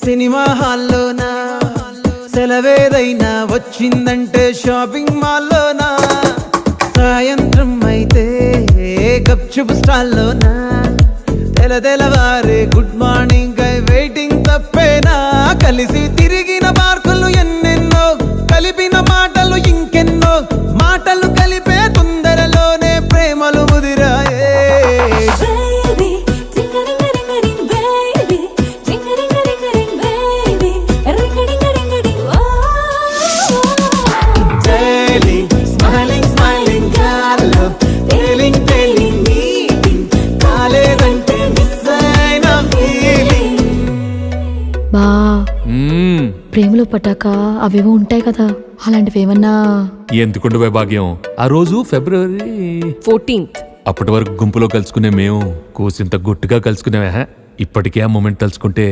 Cinema హాల్లోనా, సెలవేదైనా వచ్చిందంటే shopping మాల్లోనా, సాయంత్రం అయితే గప్చుప్ స్టాల్లోనా, తెలవారే గుడ్ మార్నింగ్ ఐ వెయిటింగ్ తప్పేనా, కలిసి తిరిగిన పార్కులు ఎన్నెన్నో, కలిపిన మాటలు ఇంకెన్నో, మాటలు కలిపే తొందరలోనే ప్రేమలు ముదిరాయే. బా ప్రేమలో పడ్డాక అవేవో ఉంటాయి కదా, అలాంటివి ఏమన్నా? ఎందుకుండే భాగ్యం, ఆ రోజు ఫిబ్రవరి 14th. అప్పటి వరకు గుంపులో కలుసుకునే మేము కూసింత గుట్టుగా కలుసుకునేవా. ఇప్పటికే ఆ మూమెంట్ తలుచుకుంటే